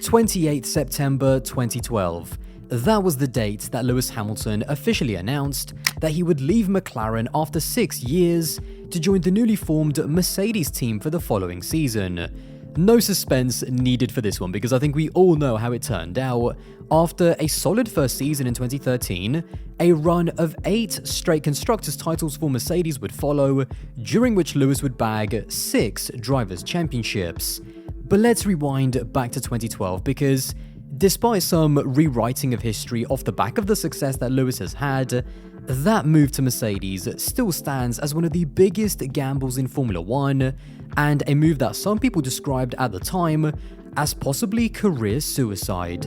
28th September 2012. That was the date that Lewis Hamilton officially announced that he would leave McLaren after 6 years to join the newly formed Mercedes team for the following season. No suspense needed for this one because I think we all know how it turned out. After a solid first season in 2013, a run of 8 straight constructors titles for Mercedes would follow, during which Lewis would bag 6 drivers' championships. But let's rewind back to 2012 because despite some rewriting of history off the back of the success that Lewis has had, that move to Mercedes still stands as one of the biggest gambles in Formula 1, and a move that some people described at the time as possibly career suicide.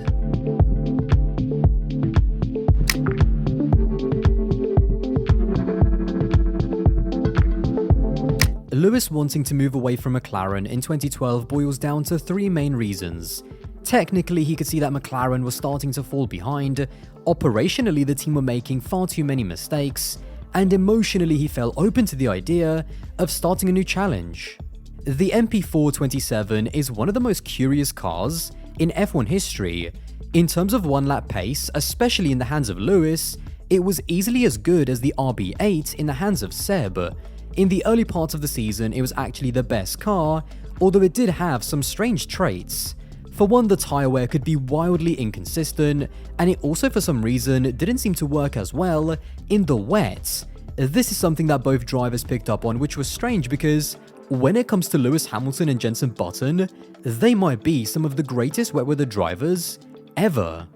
Lewis wanting to move away from McLaren in 2012 boils down to 3 main reasons. Technically, he could see that McLaren was starting to fall behind, operationally the team were making far too many mistakes, and emotionally he felt open to the idea of starting a new challenge. The MP427 is one of the most curious cars in F1 history. In terms of one-lap pace, especially in the hands of Lewis, it was easily as good as the RB8 in the hands of Seb. In the early parts of the season, it was actually the best car, although it did have some strange traits. For one, the tyre wear could be wildly inconsistent, and it also for some reason didn't seem to work as well in the wet. This is something that both drivers picked up on, which was strange because when it comes to Lewis Hamilton and Jenson Button, they might be some of the greatest wet weather drivers ever.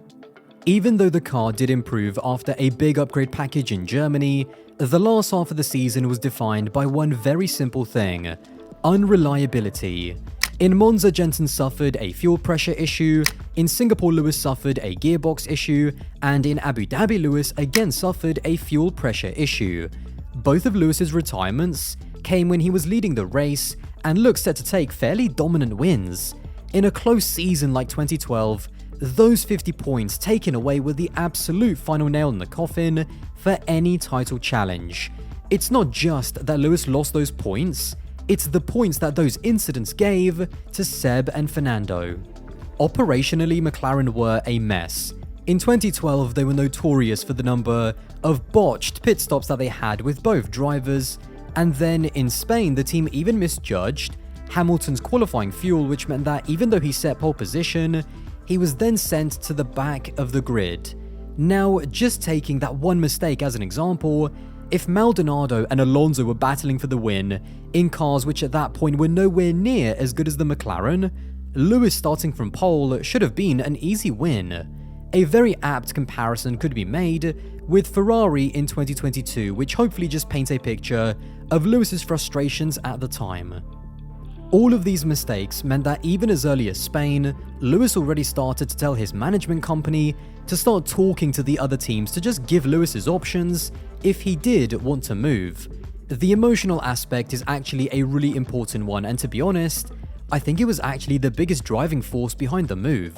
Even though the car did improve after a big upgrade package in Germany, the last half of the season was defined by one very simple thing: unreliability. In Monza, Jenson suffered a fuel pressure issue, in Singapore Lewis suffered a gearbox issue, and in Abu Dhabi Lewis again suffered a fuel pressure issue. Both of Lewis's retirements came when he was leading the race and looked set to take fairly dominant wins. In a close season like 2012, those 50 points taken away were the absolute final nail in the coffin for any title challenge. It's not just that Lewis lost those points, it's the points that those incidents gave to Seb and Fernando. Operationally, McLaren were a mess. In 2012, they were notorious for the number of botched pit stops that they had with both drivers, and then in Spain, the team even misjudged Hamilton's qualifying fuel, which meant that even though he set pole position, he was then sent to the back of the grid. Now, just taking that one mistake as an example, if Maldonado and Alonso were battling for the win in cars which at that point were nowhere near as good as the McLaren, Lewis starting from pole should have been an easy win. A very apt comparison could be made with Ferrari in 2022, which hopefully just paints a picture of Lewis's frustrations at the time. All of these mistakes meant that even as early as Spain, Lewis already started to tell his management company to start talking to the other teams to just give Lewis his options if he did want to move. The emotional aspect is actually a really important one, and to be honest, I think it was actually the biggest driving force behind the move.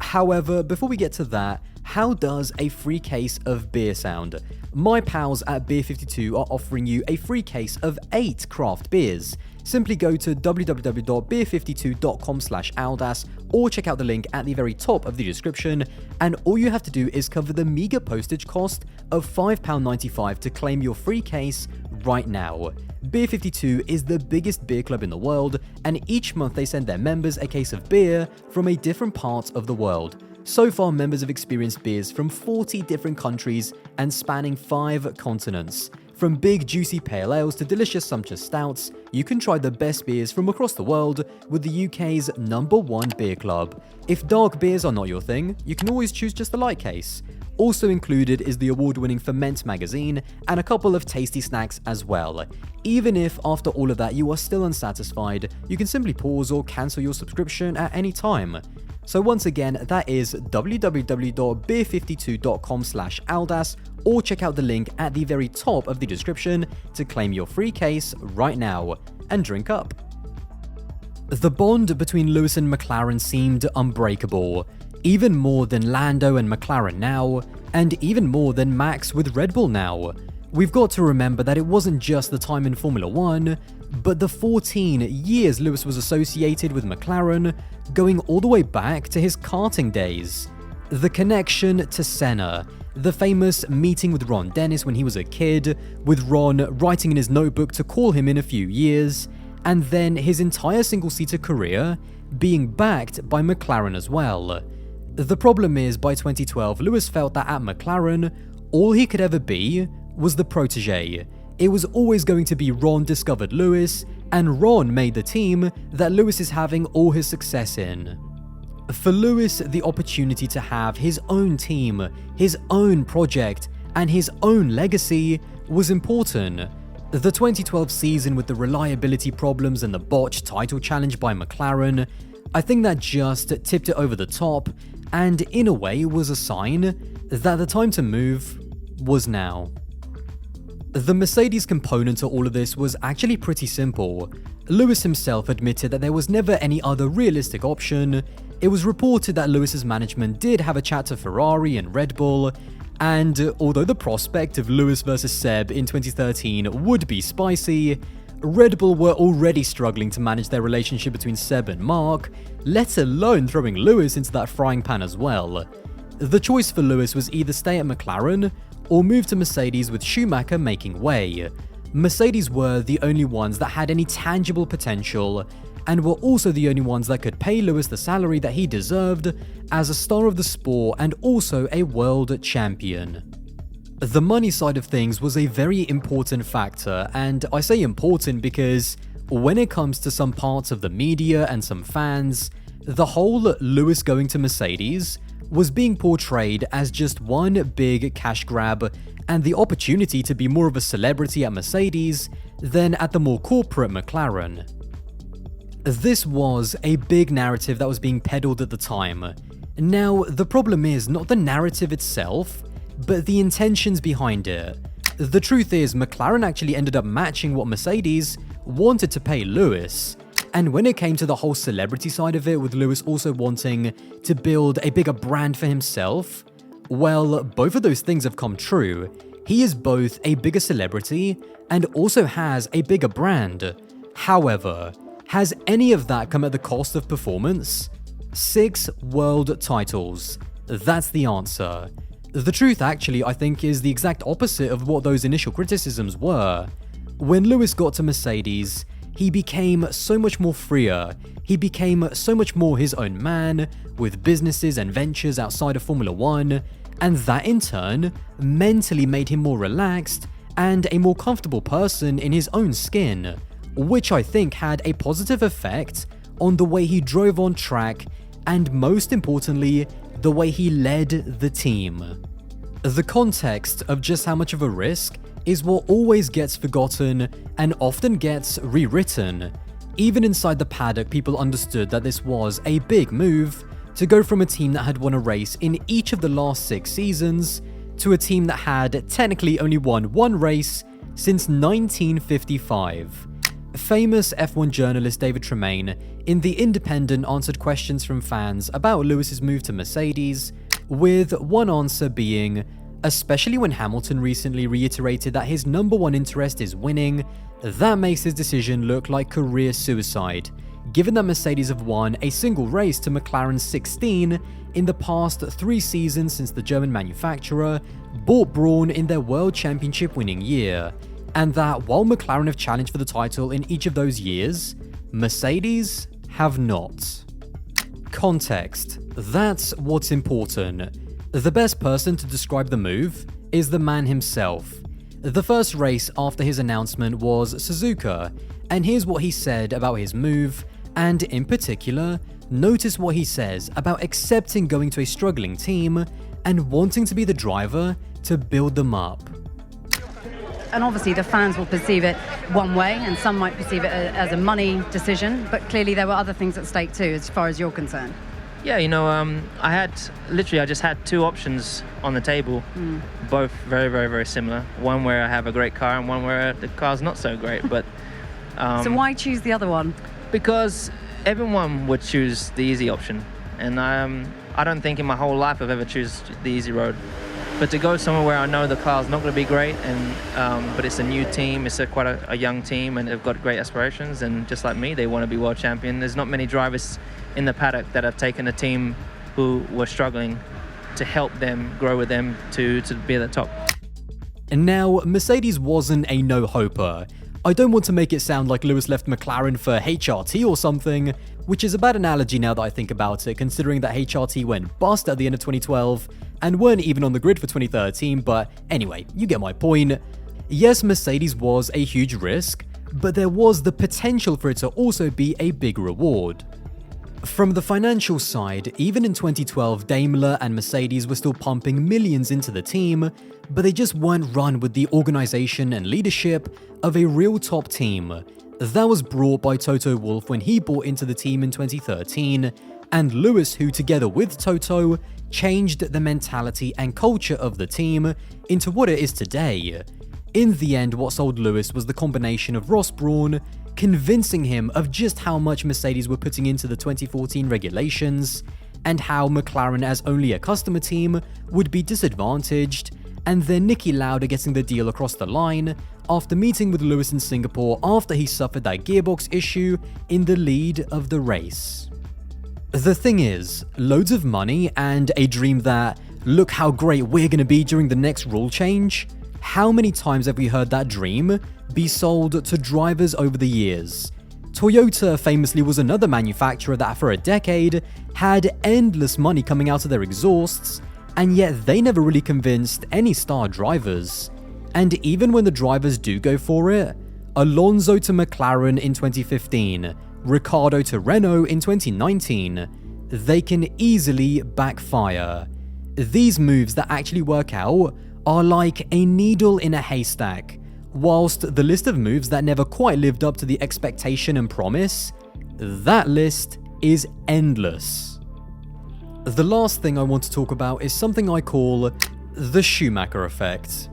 However, before we get to that, how does a free case of beer sound? My pals at Beer52 are offering you a free case of 8 craft beers. Simply go to www.beer52.com/Aldas or check out the link at the very top of the description, and all you have to do is cover the meager postage cost of £5.95 to claim your free case right now. Beer52 is the biggest beer club in the world, and each month they send their members a case of beer from a different part of the world. So far, members have experienced beers from 40 different countries and spanning 5 continents. From big juicy pale ales to delicious sumptuous stouts, you can try the best beers from across the world with the UK's #1 beer club. If dark beers are not your thing, you can always choose just the light case. Also included is the award-winning Ferment magazine and a couple of tasty snacks as well. Even if after all of that you are still unsatisfied, you can simply pause or cancel your subscription at any time. So once again, that is www.beer52.com/Aldas or check out the link at the very top of the description to claim your free case right now and drink up. The bond between Lewis and McLaren seemed unbreakable, even more than Lando and McLaren now, and even more than Max with Red Bull now. We've got to remember that it wasn't just the time in Formula 1, but the 14 years Lewis was associated with McLaren, going all the way back to his karting days. The connection to Senna, the famous meeting with Ron Dennis when he was a kid, with Ron writing in his notebook to call him in a few years, and then his entire single-seater career being backed by McLaren as well. The problem is, by 2012, Lewis felt that at McLaren, all he could ever be was the protege. It was always going to be Ron discovered Lewis, and Ron made the team that Lewis is having all his success in. For Lewis, the opportunity to have his own team, his own project, and his own legacy was important. The 2012 season with the reliability problems and the botched title challenge by McLaren, I think that just tipped it over the top, and in a way was a sign that the time to move was now. The Mercedes component to all of this was actually pretty simple. Lewis himself admitted that there was never any other realistic option. It was reported that Lewis's management did have a chat to Ferrari and Red Bull, and although the prospect of Lewis versus Seb in 2013 would be spicy, Red Bull were already struggling to manage their relationship between Seb and Mark, let alone throwing Lewis into that frying pan as well. The choice for Lewis was either stay at McLaren or move to Mercedes with Schumacher making way. Mercedes were the only ones that had any tangible potential, and were also the only ones that could pay Lewis the salary that he deserved as a star of the sport and also a world champion. The money side of things was a very important factor, and I say important because when it comes to some parts of the media and some fans, the whole Lewis going to Mercedes was being portrayed as just one big cash grab and the opportunity to be more of a celebrity at Mercedes than at the more corporate McLaren. This was a big narrative that was being peddled at the time. Now, the problem is not the narrative itself, but the intentions behind it. The truth is, McLaren actually ended up matching what Mercedes wanted to pay Lewis. And when it came to the whole celebrity side of it, with Lewis also wanting to build a bigger brand for himself, well, both of those things have come true. He is both a bigger celebrity and also has a bigger brand. However, has any of that come at the cost of performance? 6 world titles. That's the answer. The truth actually, I think, is the exact opposite of what those initial criticisms were. When Lewis got to Mercedes, he became so much more freer. He became so much more his own man, with businesses and ventures outside of Formula 1, and that in turn mentally made him more relaxed and a more comfortable person in his own skin, which I think had a positive effect on the way he drove on track and, most importantly, the way he led the team. The context of just how much of a risk is what always gets forgotten and often gets rewritten. Even inside the paddock, people understood that this was a big move to go from a team that had won a race in each of the last 6 seasons to a team that had technically only won 1 race since 1955. Famous F1 journalist David Tremayne in The Independent answered questions from fans about Lewis's move to Mercedes, with one answer being, especially when Hamilton recently reiterated that his #1 interest is winning, that makes his decision look like career suicide, given that Mercedes have won a single race to McLaren's 16 in the past 3 seasons since the German manufacturer bought Brawn in their World Championship winning year, and that while McLaren have challenged for the title in each of those years, Mercedes have not. Context. That's what's important. The best person to describe the move is the man himself. The first race after his announcement was Suzuka, and here's what he said about his move, and in particular, notice what he says about accepting going to a struggling team and wanting to be the driver to build them up. And obviously the fans will perceive it one way, and some might perceive it as a money decision, but clearly there were other things at stake too, as far as you're concerned. Yeah, I just had 2 options on the table, both very, very, very similar. One where I have a great car and one where the car's not so great. But so why choose the other one? Because everyone would choose the easy option, and I don't think in my whole life I've ever choose the easy road. But to go somewhere where I know the car's not going to be great, and but it's a new team, it's quite a young team, and they've got great aspirations, and just like me, they want to be world champion. There's not many drivers in the paddock that have taken a team who were struggling to help them, grow with them to be at the top. And now, Mercedes wasn't a no-hoper. I don't want to make it sound like Lewis left McLaren for HRT or something, which is a bad analogy now that I think about it, considering that HRT went bust at the end of 2012 and weren't even on the grid for 2013, but anyway, you get my point. Yes, Mercedes was a huge risk, but there was the potential for it to also be a big reward. From the financial side, even in 2012, Daimler and Mercedes were still pumping millions into the team, but they just weren't run with the organization and leadership of a real top team. That was brought by Toto Wolff when he bought into the team in 2013, and Lewis, who together with Toto, changed the mentality and culture of the team into what it is today. In the end, what sold Lewis was the combination of Ross Brawn convincing him of just how much Mercedes were putting into the 2014 regulations, and how McLaren as only a customer team would be disadvantaged, and then Niki Lauda getting the deal across the line after meeting with Lewis in Singapore after he suffered that gearbox issue in the lead of the race. The thing is, loads of money and a dream that, look how great we're gonna be during the next rule change. How many times have we heard that dream be sold to drivers over the years? Toyota famously was another manufacturer that for a decade had endless money coming out of their exhausts, and yet they never really convinced any star drivers. And even when the drivers do go for it, Alonso to McLaren in 2015, Ricciardo to Renault in 2019, they can easily backfire. These moves that actually work out are like a needle in a haystack, whilst the list of moves that never quite lived up to the expectation and promise, that list is endless. The last thing I want to talk about is something I call the Schumacher effect.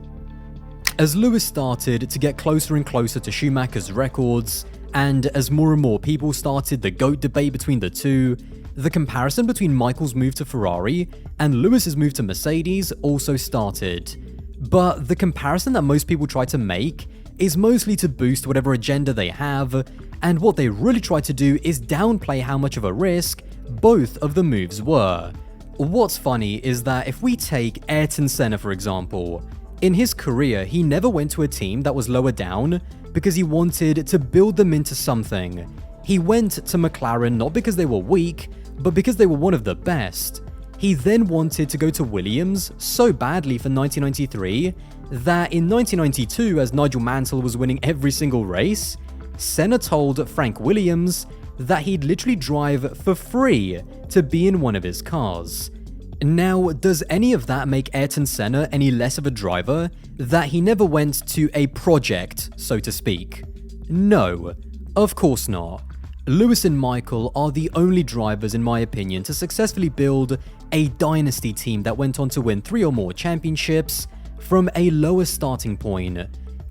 As Lewis started to get closer and closer to Schumacher's records, and as more and more people started the GOAT debate between the two, the comparison between Michael's move to Ferrari and Lewis's move to Mercedes also started. But the comparison that most people try to make is mostly to boost whatever agenda they have, and what they really try to do is downplay how much of a risk both of the moves were. What's funny is that if we take Ayrton Senna for example, in his career he never went to a team that was lower down because he wanted to build them into something. He went to McLaren not because they were weak, but because they were one of the best. He then wanted to go to Williams so badly for 1993 that in 1992, as Nigel Mansell was winning every single race, Senna told Frank Williams that he'd literally drive for free to be in one of his cars. Now, does any of that make Ayrton Senna any less of a driver, that he never went to a project, so to speak? No, of course not. Lewis and Michael are the only drivers, in my opinion, to successfully build a dynasty team that went on to win 3 or more championships from a lower starting point.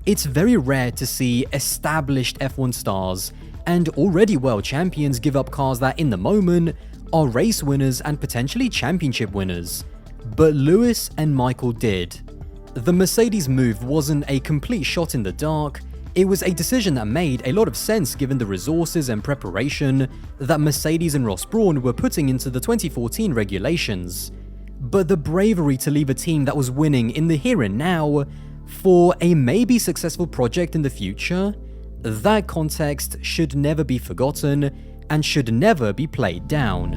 It's very rare to see established F1 stars and already world champions give up cars that in the moment are race winners and potentially championship winners. But Lewis and Michael did. The Mercedes move wasn't a complete shot in the dark. It was a decision that made a lot of sense given the resources and preparation that Mercedes and Ross Brawn were putting into the 2014 regulations. But the bravery to leave a team that was winning in the here and now for a maybe successful project in the future, that context should never be forgotten and should never be played down.